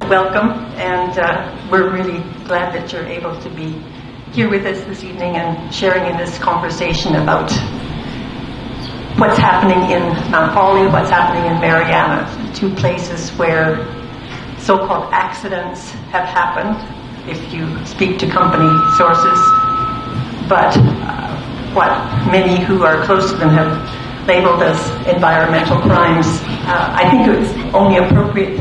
Welcome, and we're really glad that you're able to be here with us this evening and sharing in this conversation about what's happening in Mount Polley, what's happening in Mariana, two places where so-called accidents have happened, if you speak to company sources, but what many who are close to them have labeled as environmental crimes. I think it was only appropriate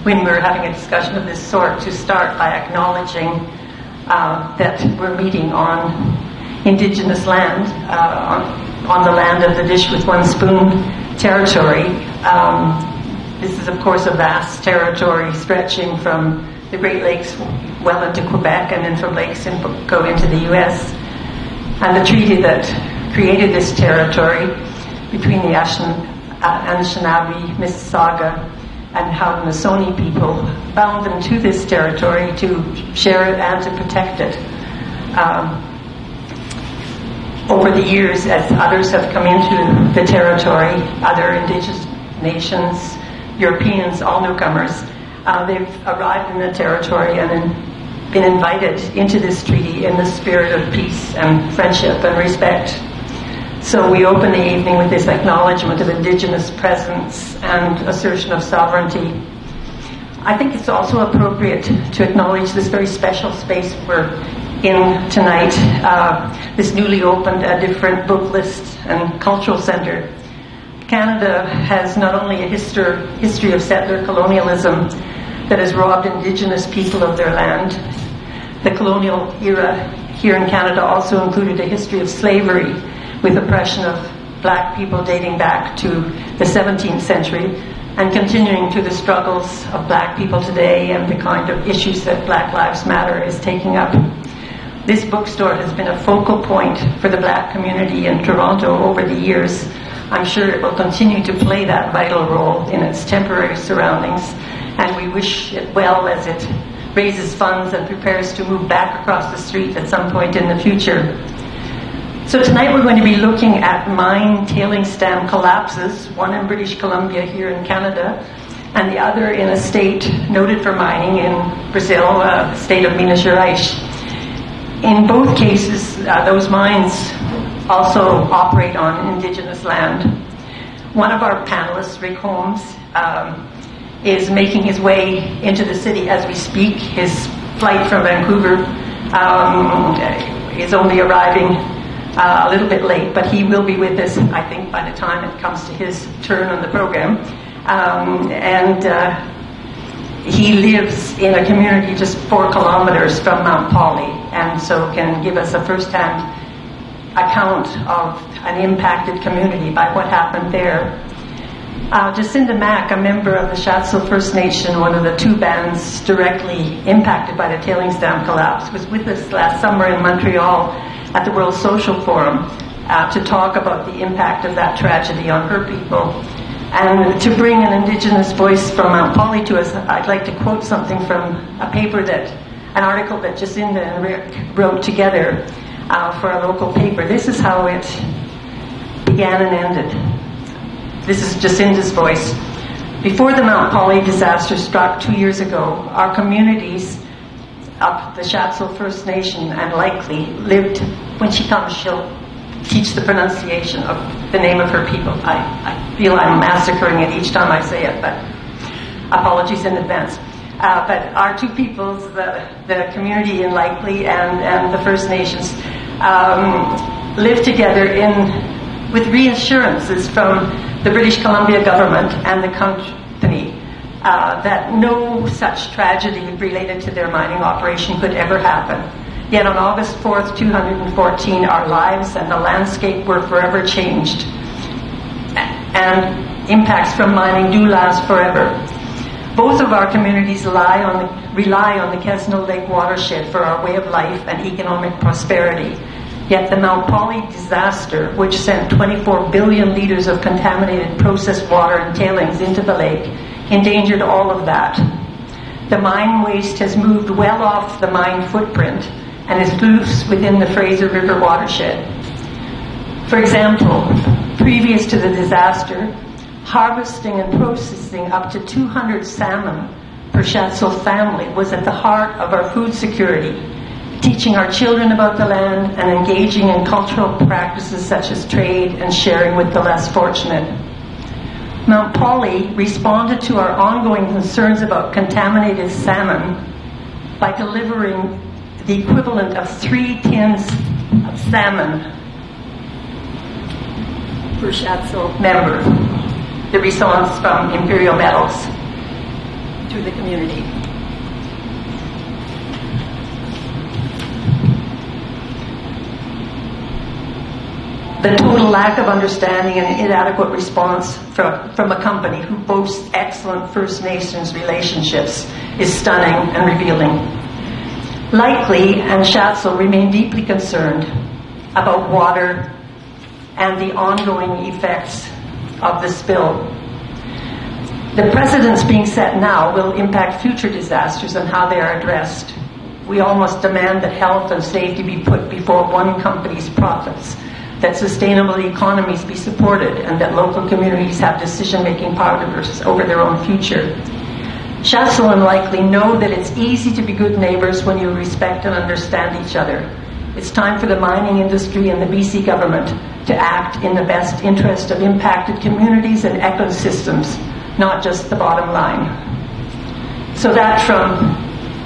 when we're having a discussion of this sort to start by acknowledging that we're meeting on indigenous land, on the land of the dish with one spoon territory. This is, of course, a vast territory stretching from the Great Lakes well into Quebec and then from Lake Simcoe into the U.S. And the treaty that created this territory between the Anishinaabe, Mississauga, and Haudenosaunee people bound them to this territory to share it and to protect it. Over the years, as others have come into the territory, other indigenous nations, Europeans, all newcomers, they've arrived in the territory and then been invited into this treaty in the spirit of peace and friendship and respect. So we open the evening with this acknowledgement of indigenous presence and assertion of sovereignty. I think it's also appropriate to acknowledge this very special space we're in tonight, this newly opened different book list and cultural centre. Canada has not only a history of settler colonialism that has robbed indigenous people of their land. The colonial era here in Canada also included a history of slavery, with oppression of black people dating back to the 17th century and continuing to the struggles of black people today and the kind of issues that Black Lives Matter is taking up. This bookstore has been a focal point for the black community in Toronto over the years. I'm sure it will continue to play that vital role in its temporary surroundings, and we wish it well as it raises funds and prepares to move back across the street at some point in the future. So tonight we're going to be looking at mine tailings dam collapses, one in British Columbia here in Canada, and the other in a state noted for mining in Brazil, the state of Minas Gerais. In both cases, those mines also operate on indigenous land. One of our panelists, Rick Holmes, is making his way into the city as we speak. His flight from Vancouver is only arriving a little bit late, but he will be with us, I think, by the time it comes to his turn on the program. He lives in a community just 4 kilometers from Mount Polley, and so can give us a first-hand account of an impacted community by what happened there. Jacinda Mack, a member of the Chatsel First Nation, one of the 2 bands directly impacted by the tailings dam collapse, was with us last summer in Montreal at the World Social Forum to talk about the impact of that tragedy on her people. And to bring an Indigenous voice from Mount Polley to us, I'd like to quote something from an article that Jacinda and Rick wrote together for a local paper. This is how it began and ended. This is Jacinda's voice. Before the Mount Polley disaster struck 2 years ago, our communities of the Chatsel First Nation and likely lived, when she comes she'll teach the pronunciation of the name of her people. I feel I'm massacring it each time I say it, but apologies in advance. But our 2 peoples, the community in Likely and the First Nations, live together with reassurances from the British Columbia government and the company that no such tragedy related to their mining operation could ever happen. Yet on August 4th, 2014, our lives and the landscape were forever changed. And impacts from mining do last forever. Both of our communities rely on the Kesno Lake watershed for our way of life and economic prosperity. Yet the Mount Polley disaster, which sent 24 billion liters of contaminated processed water and tailings into the lake, endangered all of that. The mine waste has moved well off the mine footprint and is loose within the Fraser River watershed. For example, previous to the disaster, harvesting and processing up to 200 salmon per Schatzel family was at the heart of our food security, teaching our children about the land and engaging in cultural practices such as trade and sharing with the less fortunate. Mount Polley responded to our ongoing concerns about contaminated salmon by delivering the equivalent of 3 tins of salmon per Schatzel member, the response from Imperial Metals to the community. The total lack of understanding and inadequate response from a company who boasts excellent First Nations relationships is stunning and revealing. Likely, and Schatzel remain deeply concerned about water and the ongoing effects of the spill. The precedents being set now will impact future disasters and how they are addressed. We almost demand that health and safety be put before one company's profits, that sustainable economies be supported, and that local communities have decision-making power over their own future. Schatzel and Likely know that it's easy to be good neighbours when you respect and understand each other. It's time for the mining industry and the BC government to act in the best interest of impacted communities and ecosystems, not just the bottom line. So that from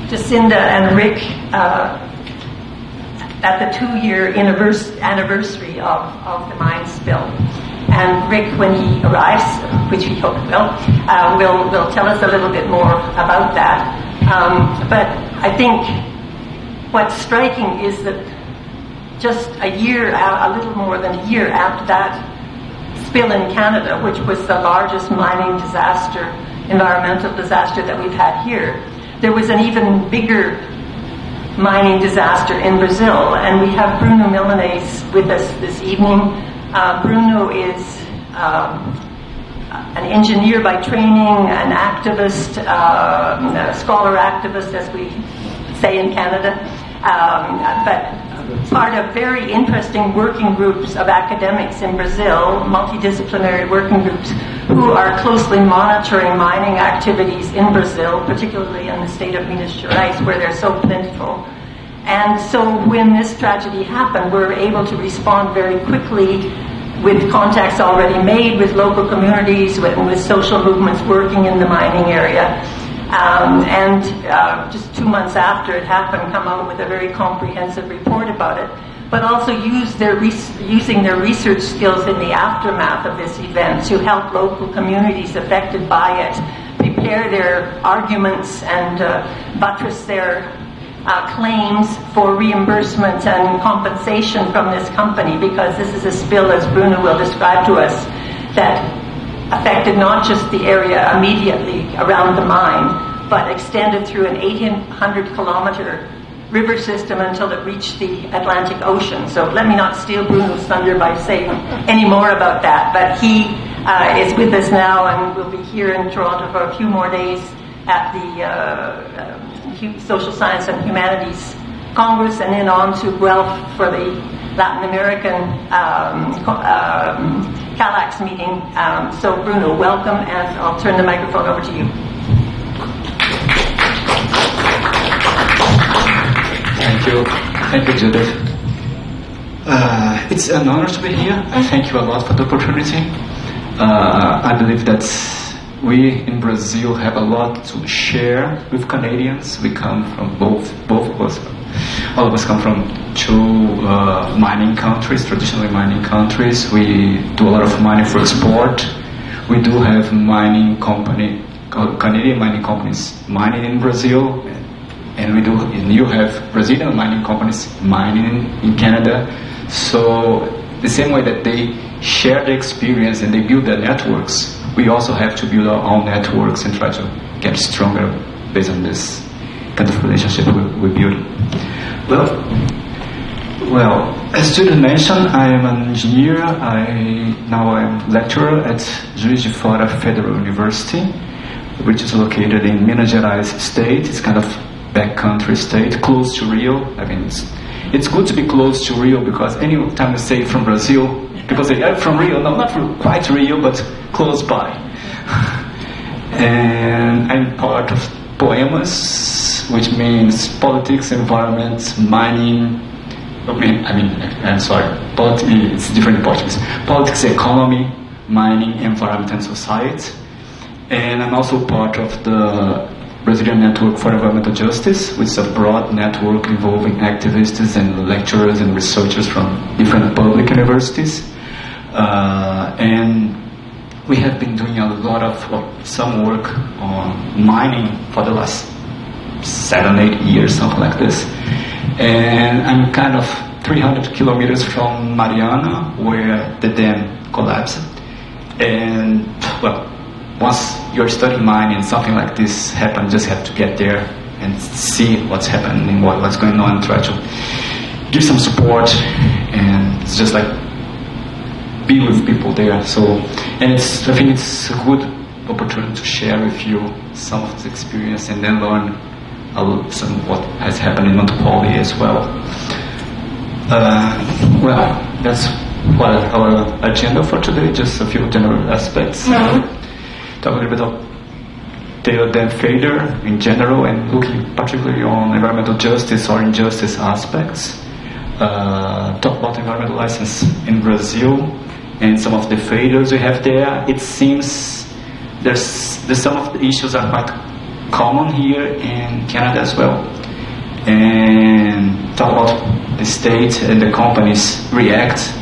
Jacinda and Rick at the 2-year anniversary of the mine spill. And Rick, when he arrives, which we hope will tell us a little bit more about that. But I think what's striking is that just a little more than a year after that spill in Canada, which was the largest mining disaster, environmental disaster that we've had here, there was an even bigger mining disaster in Brazil, and we have Bruno Milanez with us this evening. Bruno is an engineer by training, an activist, a scholar activist, as we say in Canada, but part of very interesting working groups of academics in Brazil, multidisciplinary working groups, who are closely monitoring mining activities in Brazil, particularly in the state of Minas Gerais, where they're so plentiful. And so when this tragedy happened, we were able to respond very quickly with contacts already made with local communities, with social movements working in the mining area. Just 2 months after it happened, come out with a very comprehensive report about it, but also using their research skills in the aftermath of this event to help local communities affected by it prepare their arguments and buttress their claims for reimbursement and compensation from this company, because this is a spill, as Bruno will describe to us, that affected not just the area immediately around the mine, but extended through an 800-kilometer river system until it reached the Atlantic Ocean. So let me not steal Bruno's thunder by saying any more about that, but he is with us now and will be here in Toronto for a few more days at the Social Science and Humanities Congress, and then on to Guelph for the Latin American CERLAC meeting. So Bruno, welcome, and I'll turn the microphone over to you. Thank you, Judith. It's an honor to be here. I thank you a lot for the opportunity. I believe that we in Brazil have a lot to share with Canadians. We come from both of us. All of us come from two mining countries, traditionally mining countries. We do a lot of mining for export. We do have Canadian mining companies mining in Brazil, and you have Brazilian mining companies mining in Canada. So the same way that they share the experience and they build their networks, we also have to build our own networks and try to get stronger based on this kind of relationship we build. Well, as Judith mentioned, I am an engineer. Now I'm lecturer at Juiz de Fora Federal University, which is located in Minas Gerais state. It's kind of backcountry state, close to Rio. I mean, it's good to be close to Rio, because any time you say from Brazil, people say, from Rio. No, not quite Rio, but close by. And I'm part of poemas, which means politics, environment, mining. I'm sorry, it's different in Portuguese. Politics, economy, mining, environment, and society. And I'm also part of the Brazilian Network for Environmental Justice, which is a broad network involving activists and lecturers and researchers from different public universities. And we have been doing a lot of some work on mining for the last 7-8 years, something like this. And I'm kind of 300 kilometers from Mariana, where the dam collapsed. And, once you're studying mining and something like this happens, you just have to get there and see what's happening, what's going on, and try to give some support. And it's just like be with people there. So, and I think it's a good opportunity to share with you some of this experience and then learn some what has happened in Polley as well. That's what our agenda for today. Just a few general aspects. Talk a little bit of tail dam failure in general and looking particularly on environmental justice or injustice aspects. Talk about environmental license in Brazil and some of the failures we have there. It seems there's some of the issues are quite common here in Canada as well. And talk about the state and the companies react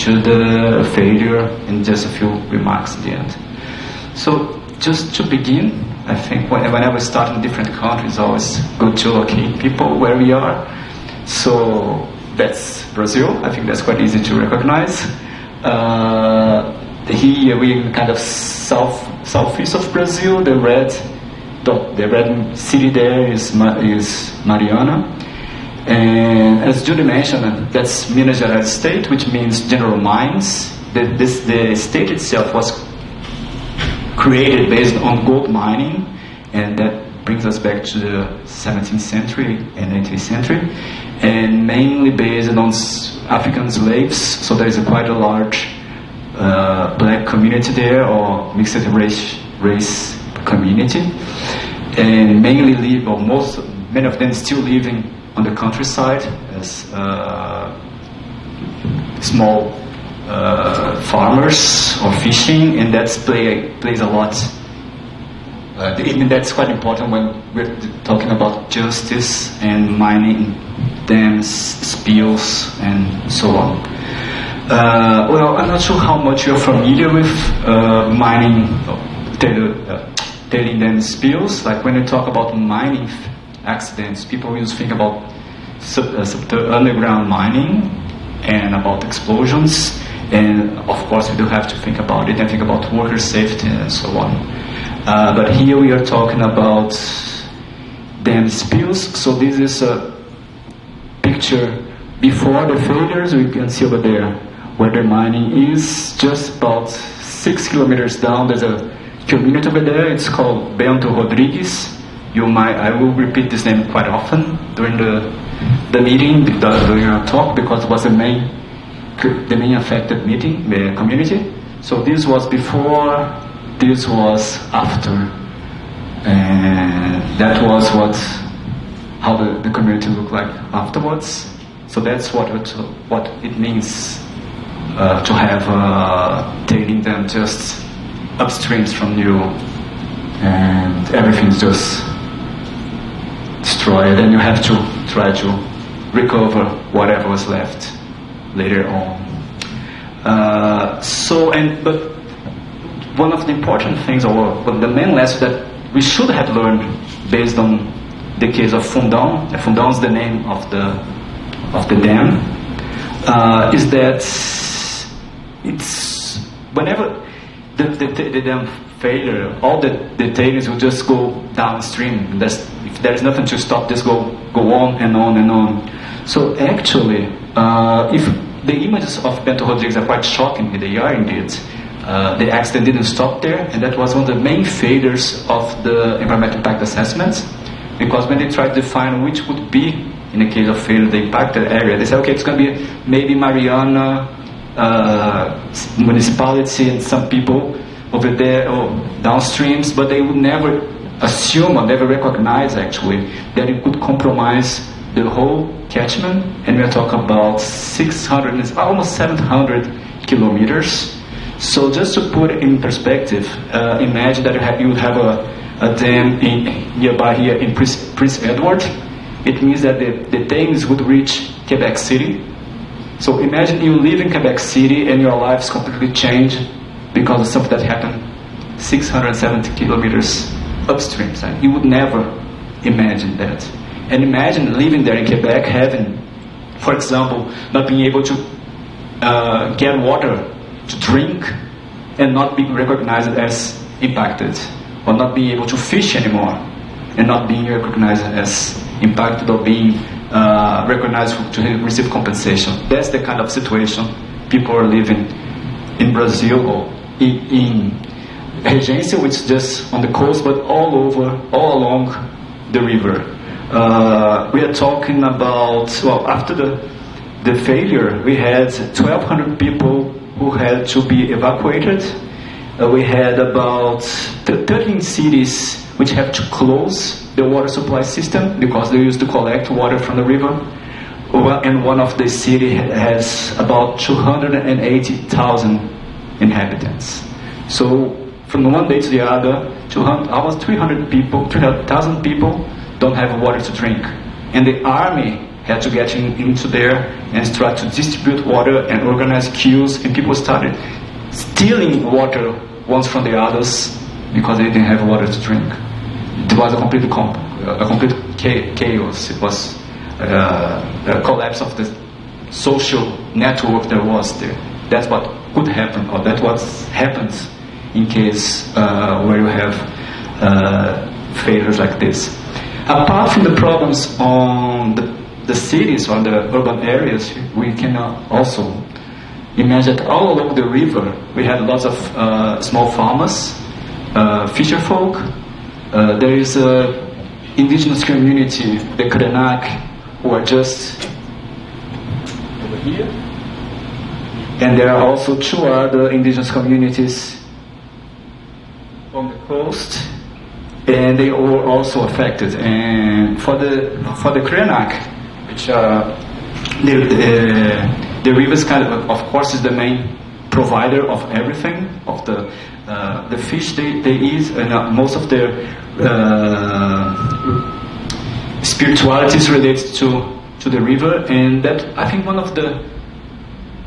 to the failure in just a few remarks at the end. So just to begin, I think whenever we start in different countries, it's always good to locate people where we are. So that's Brazil. I think that's quite easy to recognize. Here we're in kind of southeast of Brazil. The red city there is Mariana. And as Judith mentioned, that's Minas Gerais state, which means general mines. The state itself was created based on gold mining, and that brings us back to the 17th century and 18th century, and mainly based on African slaves. So there is quite a large black community there, or mixed race community, and mainly many of them still living on the countryside as small farmers or fishing, and that's plays a lot. That's quite important when we're talking about justice and mining dams, spills, and so on. I'm not sure how much you're familiar with mining, tailing dam spills. Like when you talk about mining accidents, people always think about underground mining and about explosions. And of course, we do have to think about it and think about worker safety and so on. But here we are talking about dam spills. So this is a picture before the failures. We can see over there where the mining is. Just about 6 kilometers down, there's a community over there. It's called Bento Rodrigues. I will repeat this name quite often during the meeting, during our talk, because it was the main affected community. So this was before, this was after, and that was how the community looked like afterwards. So that's what it means to have tailing them just upstreams from you, and everything's just destroyed, and you have to try to recover whatever was left later on. But one of the important things, or the main lesson that we should have learned based on the case of Fundao, Fundao is the name of the dam, is that it's whenever the dam failure, all the tailings will just go downstream. If there is nothing to stop, just go on and on and on. So actually, if the images of Bento Rodrigues are quite shocking, they are indeed. The accident didn't stop there, and that was one of the main failures of the environmental impact assessments, because when they tried to define which would be, in the case of failure, the impacted area, they said, okay, it's going to be maybe Mariana, municipality, and some people over there or downstreams, but they would never assume or never recognize actually that it could compromise the whole catchment, and we are talking about 600, almost 700 kilometers. So just to put it in perspective, imagine that you have a dam nearby here in Prince Edward. It means that the Tailings would reach Quebec City. So imagine you live in Quebec City and your life is completely changed because of something that happened 670 kilometers upstream. So you would never imagine that. And imagine living there in Quebec, having, for example, not being able to get water to drink and not being recognized as impacted, or not being able to fish anymore and not being recognized as impacted or being recognized to receive compensation. That's the kind of situation people are living in Brazil, or in Regência, which is just on the coast, but all along the river. We are talking about, well, after the failure, we had 1,200 people who had to be evacuated. We had about 13 cities which have to close the water supply system because they used to collect water from the river. And one of the cities has about 280,000 inhabitants. So from one day to the other, almost 300,000 people don't have water to drink. And the army had to get into there and start to distribute water and organize queues, and people started stealing water ones from the others because they didn't have water to drink. It was a complete chaos. It was a collapse of the social network there was there. That's what could happen, or that's what happens in case where you have failures like this. Apart from the problems on the cities or the urban areas, we can also imagine that all along the river we had lots of small farmers, fisher folk. There is an indigenous community, the CERLAC, who are just over here. And there are also two other indigenous communities on the coast, and they were also affected. And for the CERLAC, which the rivers kind of course is the main provider of everything, of the fish they eat, and most of their spirituality is related to the river. And that, I think, one of the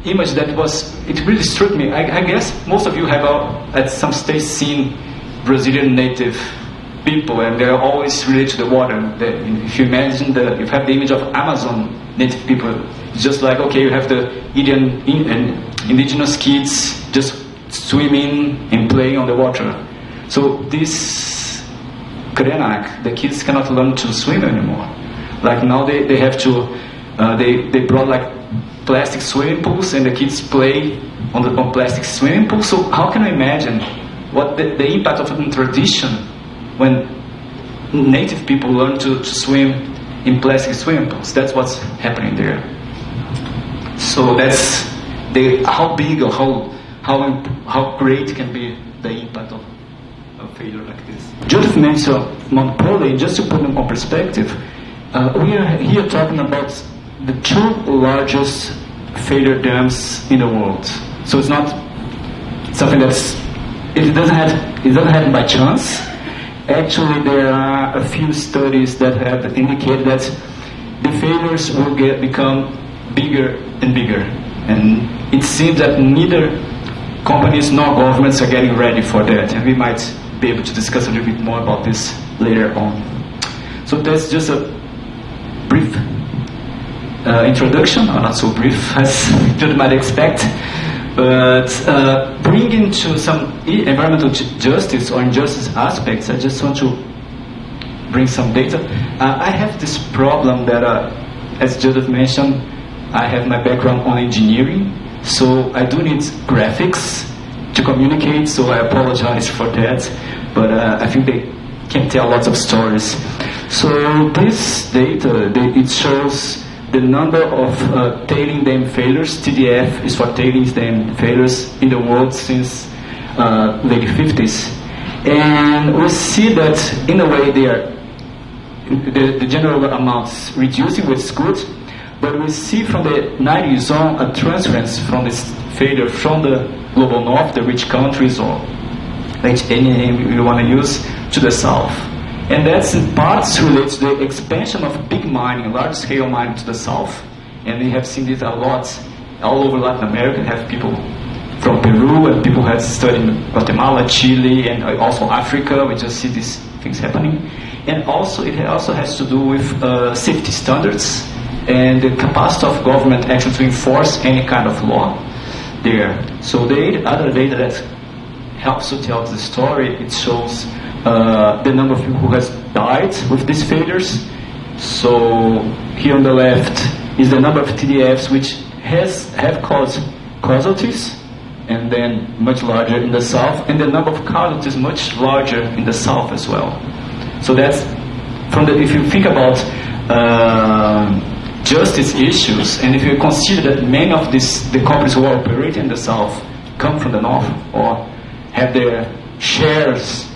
image that it really struck me. I guess most of you have at some stage seen Brazilian native people, and they're always related to the water. If you imagine you have the image of Amazon native people, it's just like, okay, you have the indigenous kids just swimming and playing on the water. So this CERLAC, the kids cannot learn to swim anymore. Like now they have to, they brought like plastic swimming pools, and the kids play on plastic swimming pools. So how can you imagine what the impact of a tradition when native people learn to swim in plastic swimming pools? That's what's happening there. So that's how big or how great can be the impact of a failure like this. Judith mentioned Mount Polley. Just to put them in perspective, we are here talking about the two largest failure dams in the world. So it's not something it doesn't happen by chance. Actually, there are a few studies that have indicated that the failures will become bigger and bigger, and it seems that neither companies nor governments are getting ready for that, and we might be able to discuss a little bit more about this later on. So that's just a brief introduction, or not so brief as you might expect, but bringing to some environmental justice or injustice aspects, I just want to bring some data. I have this problem that, as Judith mentioned, I have my background on engineering, so I do need graphics to communicate, so I apologize for that, but I think they can tell lots of stories. So this data, it shows the number of tailing dam failures. TDF is for tailings dam failures in the world since late 50s. And we see that in a way the general amounts reducing, which is good, but we see from the 90s on a transference from this failure from the global north, the rich countries, or any name you want to use, to the south. And that's in parts related to the expansion of big mining, large-scale mining to the south. And we have seen this a lot all over Latin America. Have people from Peru, and people have studied in Guatemala, Chile, and also Africa. We just see these things happening. And also, it also has to do with safety standards and the capacity of government actually to enforce any kind of law there. So the other data that helps to tell the story, it shows the number of people who has died with these failures. So here on the left is the number of TDFs which have caused casualties, and then much larger in the south, and the number of casualties much larger in the south as well. So that's if you think about justice issues, and if you consider that many of the companies who operate in the south come from the north or have their shares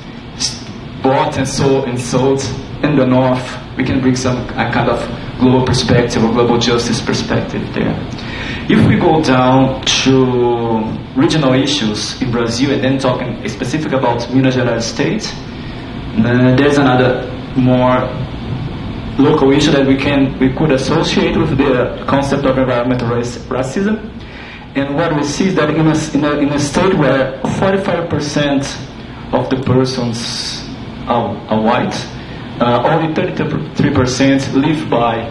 bought and sold in the north, we can bring some kind of global perspective or global justice perspective there. If we go down to regional issues in Brazil and then talking specific about Minas Gerais state, there's another more local issue that we could associate with the concept of environmental racism. And what we see is that in a state where 45% of the persons are white, only 33% live by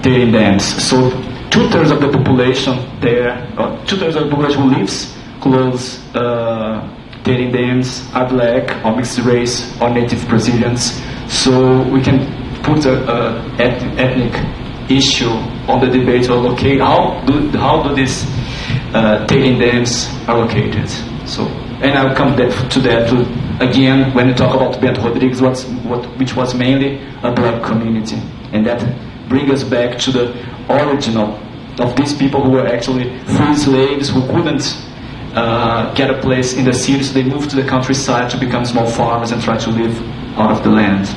tailing dams. So 2/3 of the population there, or 2/3 of the population who lives close tailing dams are black or mixed race or native Brazilians. So we can put a ethnic issue on the debate of how do these tailing dams are located. So, and I'll come to that again when we talk about Bento Rodrigues, which was mainly a black community, and that brings us back to the origin of these people who were actually free slaves who couldn't get a place in the city, so they moved to the countryside to become small farmers and try to live out of the land.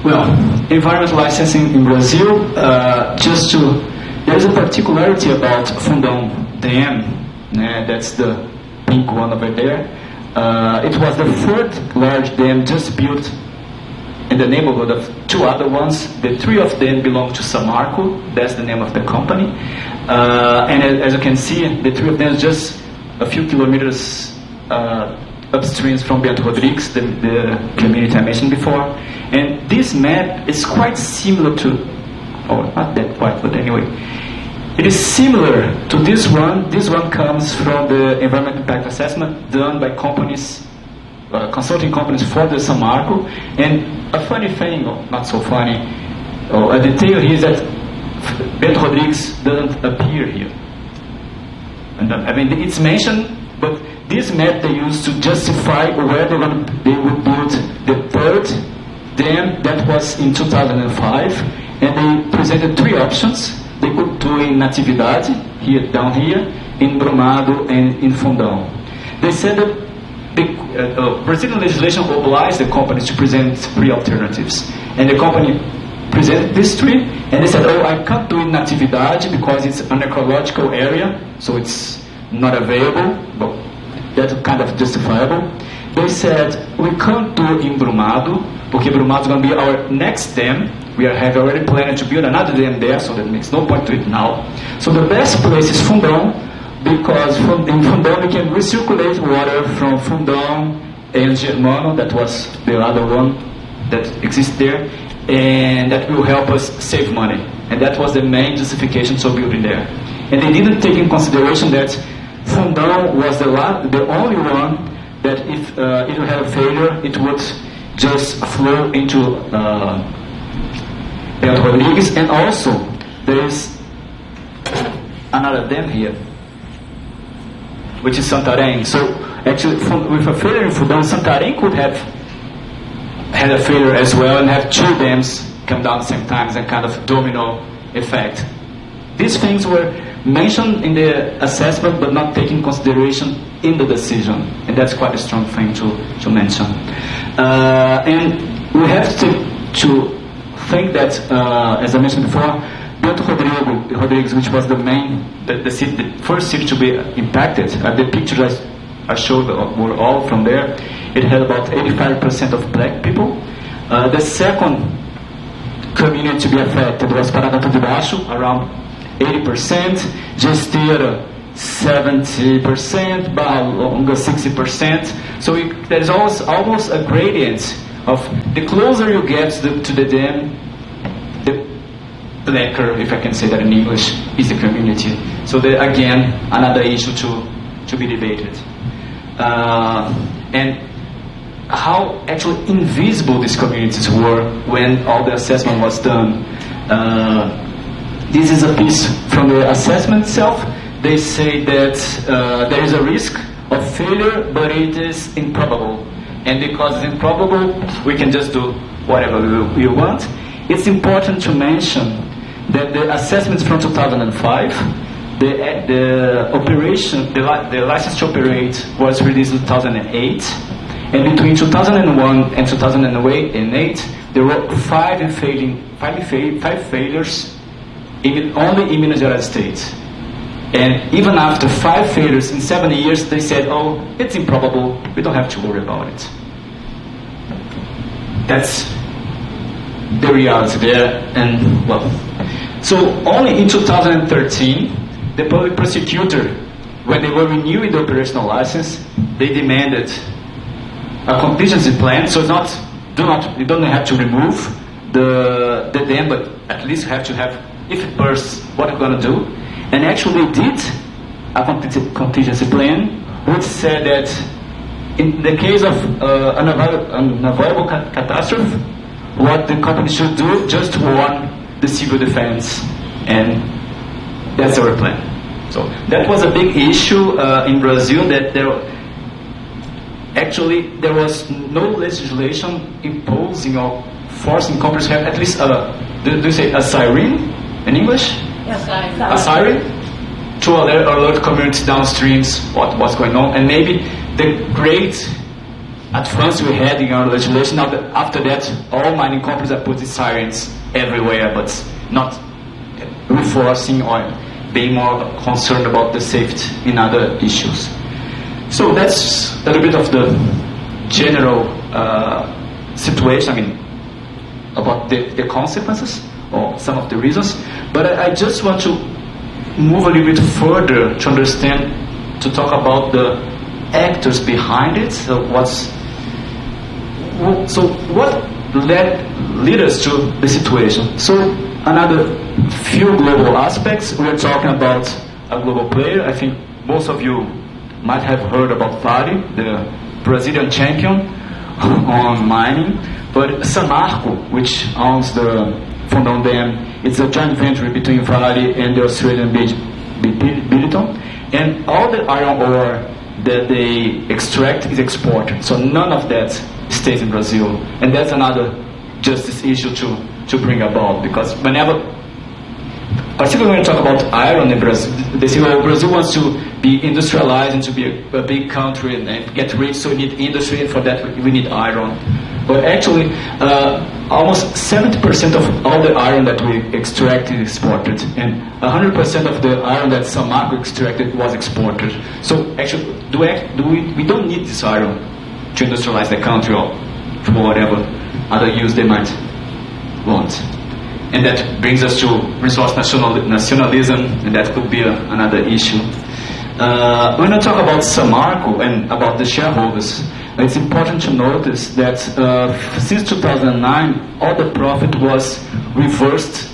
Well, environmental licensing in Brazil, there's a particularity about Fundao Dam, that's the pink one over there. It was the third large dam just built in the neighborhood of two other ones. The three of them belong to Samarco, that's the name of the company. And as you can see, the three of them is just a few kilometers upstream from Bento Rodrigues, the community I mentioned before. And this map is quite similar to, not that quite, but anyway, it is similar to this one. This one comes from the environmental impact assessment done by companies, consulting companies for the Samarco. And a funny thing, or not so funny, a detail here is that Bento Rodrigues doesn't appear here. And I mean, it's mentioned, but this map they use to justify where they would build the third dam. That was in 2005, and they presented three options. They could do in Natividade, down here, in Brumado, and in Fundao. They said that Brazilian legislation obliges the companies to present three alternatives, and the company presented these three, and they said, I can't do it in Natividade because it's an ecological area, so it's not available, but that's kind of justifiable. They said, we can't do it in Brumado, because Brumado is going to be our next dam. We have already planned to build another dam there, so that makes no point to it now. So the best place is Fundao, because in Fundao we can recirculate water from Fundao and Germano, that was the other one that exists there, and that will help us save money. And that was the main justification for building there. And they didn't take in consideration that Fundao was the only one that if it would have a failure, it would just flow into Bento Rodrigues. And also, there is another dam here, which is Santarém. So actually, with a failure in Fundao, Santarém could have had a failure as well and have two dams come down at the same time, and kind of domino effect. These things were mentioned in the assessment but not taken consideration in the decision, and that's quite a strong thing to mention. And we have to think that, as I mentioned before, Bento Rodrigues, which was the first city to be impacted, the pictures I showed were all from there. It had about 85% of black people. The second community to be affected was Paranato de Baixo, around 80%, Gesteira 70%, Barra Longa 60%. So there is almost a gradient of the closer you get to the dam, the blacker, if I can say that in English, is the community. So again, another issue to be debated. And how actually invisible these communities were when all the assessment was done. This is a piece from the assessment itself. They say that there is a risk of failure, but it is improbable. And because it's improbable, we can just do whatever we want. It's important to mention that the assessments from 2005, the operation, the license to operate was released in 2008. And between 2001 and 2008, there were five failures only in Minas Gerais state. And even after 5 failures in 7 years, they said, oh, it's improbable, we don't have to worry about it. That's the reality there. And well, so only in 2013, the public prosecutor, when they were renewing the operational license, they demanded a contingency plan. So it's you don't have to remove the dam, but at least you have to have, if it bursts, what are you going to do? And actually did a contingency plan, which said that in the case of an unavoidable catastrophe, what the company should do, just warn the civil defense, and that's our plan. So that was a big issue in Brazil, that there was no legislation imposing or forcing companies to have at least do you say a siren in English? Yes, a siren to alert communities downstreams what's going on. And maybe the great advance we had in our legislation, after that all mining companies are putting sirens everywhere, but not reinforcing or being more concerned about the safety in other issues. So that's a little bit of the general situation, about the consequences or some of the reasons. But I just want to move a little bit further to understand, to talk about the actors behind it. So what led us to the situation? So another few global aspects. We're talking about a global player. I think most of you might have heard about Polley, the Brazilian champion on mining. But Samarco, which owns the Fundao Dam, it's a joint venture between Vale and the Australian Billiton. And all the iron ore that they extract is exported. So none of that stays in Brazil. And that's another justice issue to bring about. Because whenever, particularly when you talk about iron in Brazil, they say, well, Brazil wants to be industrialized and to be a big country and get rich, so we need industry, and for that we need iron. But actually, almost 70% of all the iron that we extract is exported, and 100% of the iron that Samarco extracted was exported. So actually, we don't need this iron to industrialize the country or for whatever other use they might want. And that brings us to resource nationalism, and that could be another issue. When I talk about Samarco and about the shareholders, it's important to notice that since 2009, all the profit was reversed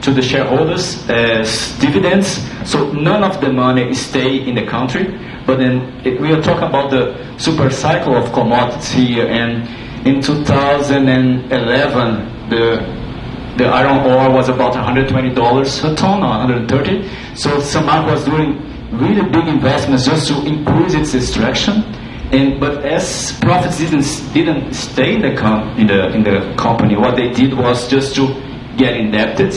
to the shareholders as dividends. So none of the money stay in the country. But then we are talking about the super cycle of commodities here. And in 2011, the iron ore was about $120 a ton, or $130. So Samarco was doing really big investments just to increase its extraction. But as profits didn't stay in the company, what they did was just to get indebted.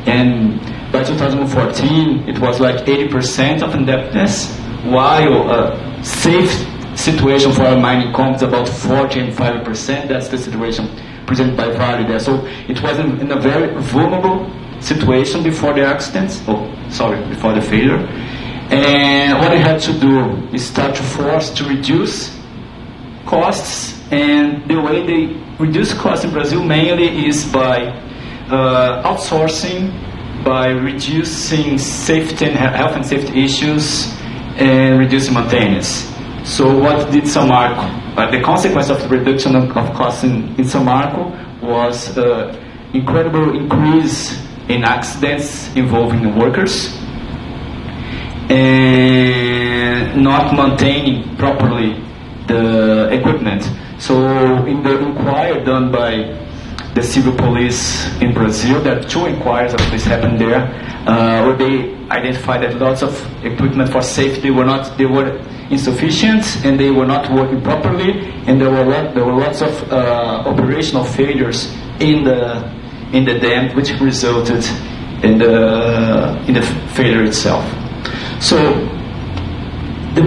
And by 2014, it was like 80% of indebtedness, while safe situation for our mining companies about 45%. That's the situation presented by Vale there. So it was in a very vulnerable situation before the accident. Before the failure. And what we had to do is start to force to reduce costs. And the way they reduce costs in Brazil mainly is by outsourcing, by reducing safety and health and safety issues, and reducing maintenance. So what did Samarco? The consequence of the reduction of costs in Samarco was incredible increase in accidents involving the workers and not maintaining properly the equipment. So in the inquiry done by the civil police in Brazil, there are 2 inquiries of this happened there, where they identified that lots of equipment for safety were insufficient and they were not working properly, and there were lots of operational failures in the dam, which resulted in the failure itself. So the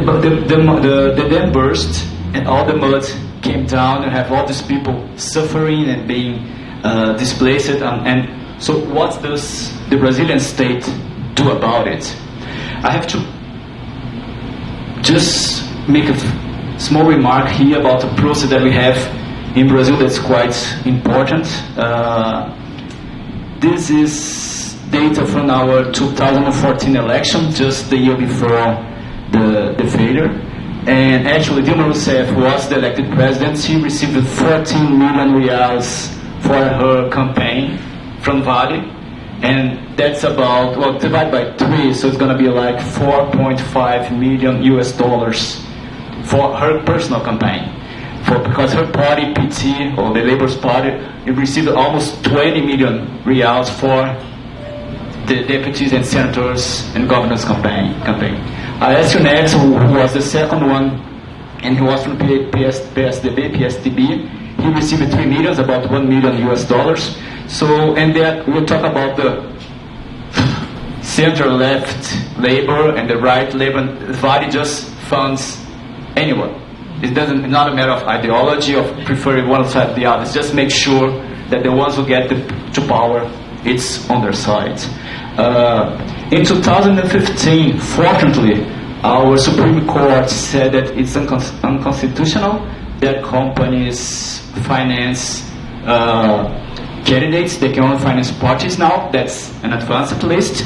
dam burst and all the mud came down, and have all these people suffering and being displaced. And so what does the Brazilian state do about it? I have to just make a small remark here about the process that we have in Brazil that's quite important. This is data from our 2014 election, just the year before the failure. And actually, Dilma Rousseff was the elected president. She received 14 million reais for her campaign from Vale. And that's about, divided by 3, so it's going to be like $4.5 million for her personal campaign. Because her party, PT, or the Labour's Party, it received almost 20 million reals for the deputies and senators and governors campaign. I asked you next, who was the second one, and he was from PSDB. He received 3 million, about $1 million. So, and then we'll talk about the center-left labor and the right labor. Vale just funds anyone. It's not a matter of ideology, of preferring one side or the other. It's just make sure that the ones who get to power, it's on their side. In 2015, fortunately, our Supreme Court said that it's unconstitutional that companies finance candidates. They can only finance parties now. That's an advance at least.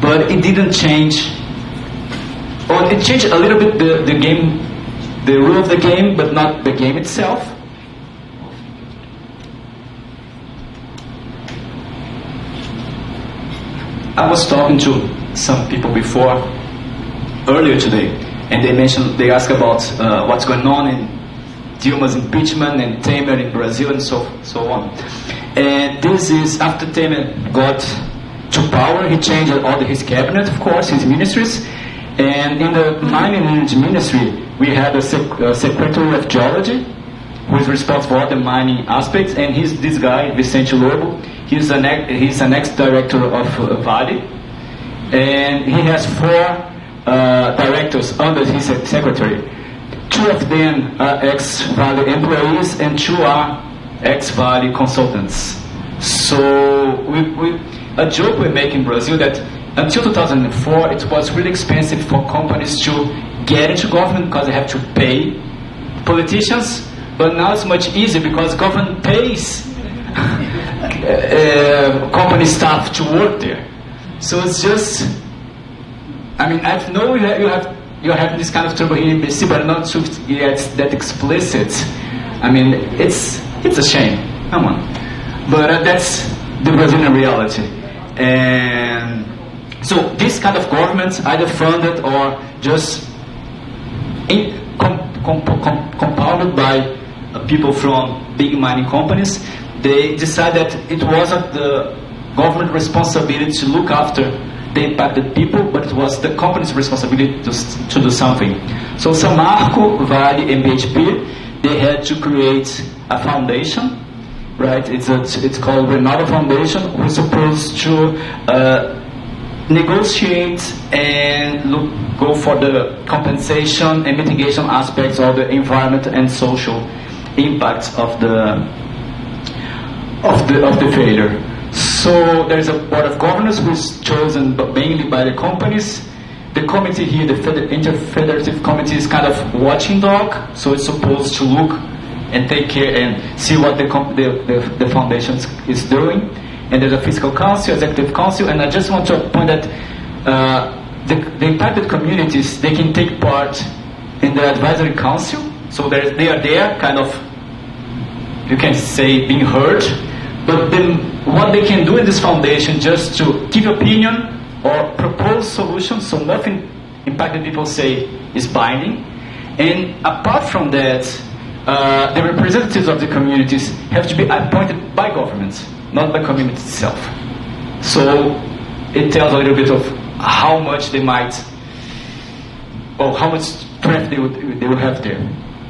But it didn't change. Or it changed a little bit the game, the rule of the game, but not the game itself. I was talking to some people earlier today, and they asked about what's going on in Dilma's impeachment and Temer in Brazil and so on. And this is after Temer got to power, he changed all his cabinet, of course, his ministries. And in the mining and energy ministry, we had a secretary of geology who is responsible for all the mining aspects, and he's this guy, Vicente Lobo. He's an ex-director of Vale, and he has 4 directors under his secretary. 2 of them are ex-Vale employees, and 2 are ex-Vale consultants. So a joke we make in Brazil that until 2004, it was really expensive for companies to get into government because they have to pay politicians. But now it's much easier because government pays company staff to work there. So it's just, I know you have this kind of trouble here in BC, but not sure yet that explicit. It's a shame. Come on. But that's the Brazilian reality. And so this kind of government, either funded or just compounded by people from big mining companies, they decided that it wasn't the government responsibility to look after the impacted people, but it was the company's responsibility to do something. So Samarco, Vale, and BHP, they had to create a foundation, right? It's called Renova Foundation, who's supposed to negotiate and go for the compensation and mitigation aspects of the environment and social impacts of the failure. So there's a board of governors who is chosen mainly by the companies. The committee here, the interfederative committee, is kind of watching dog, so it's supposed to look and take care and see what the foundation is doing. And there's a fiscal council, executive council, and I just want to point that the impacted communities, they can take part in the advisory council. So they are there, kind of, you can say, being heard. But then what they can do in this foundation, just to give opinion or propose solutions, so nothing impacted people say is binding. And apart from that, the representatives of the communities have to be appointed by governments, not by community itself. So it tells a little bit of how much they might, or how much strength they will have there.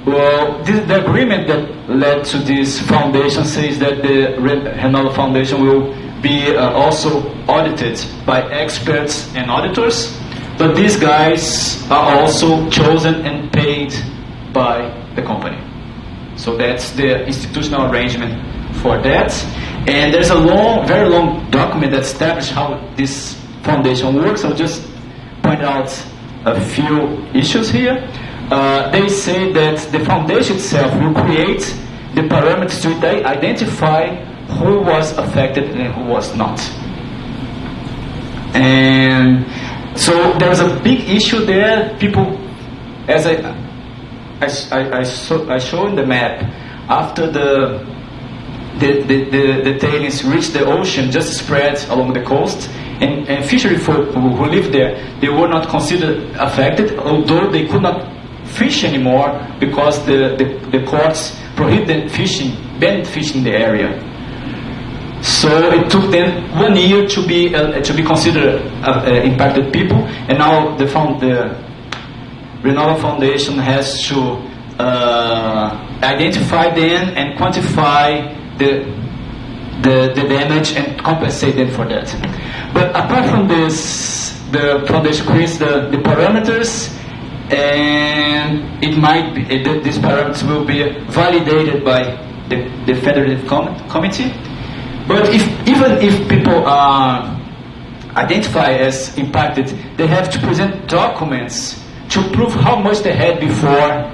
Well, the agreement that led to this foundation says that the Renova Foundation will be also audited by experts and auditors, but these guys are also chosen and paid by the company. So that's the institutional arrangement for that. And there's a very long document that establishes how this foundation works. I'll just point out a few issues here. They say that the foundation itself will create the parameters to identify who was affected and who was not. And so there's a big issue there. People, as I show in the map, after the tailings reached the ocean, just spread along the coast, and fishery folk who lived there, they were not considered affected, although they could not fish anymore because the courts prohibited fishing, banned fishing in the area. So it took them 1 year to be considered impacted people, and now the Renova Foundation has to identify them and quantify the damage and compensate them for that. But apart from this, the foundation creates the parameters, and it might be these parameters will be validated by the federative committee. But even if people are identified as impacted, they have to present documents to prove how much they had before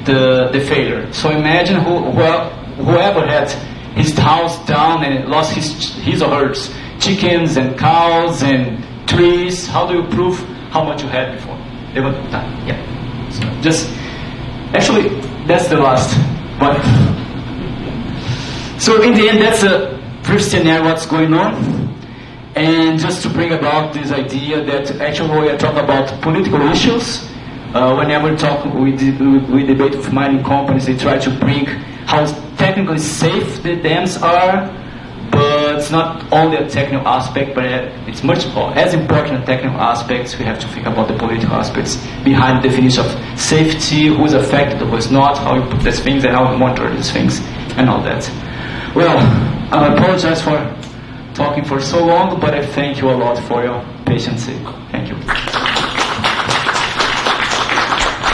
the failure. So imagine whoever had his house down and lost his or her chickens and cows and trees. How do you prove how much you had before? Yeah. So actually, that's the last one. So in the end, that's a brief scenario what's going on. And just to bring about this idea that actually we are talking about political issues. Whenever we debate with mining companies, they try to bring how technically safe the dams are, but it's not only a technical aspect, but it's much more, as important technical aspects. We have to think about the political aspects behind the definition of safety, who is affected, who is not, how you put these things and how you monitor these things, and all that. Well, I apologize for talking for so long, but I thank you a lot for your patience. Thank you.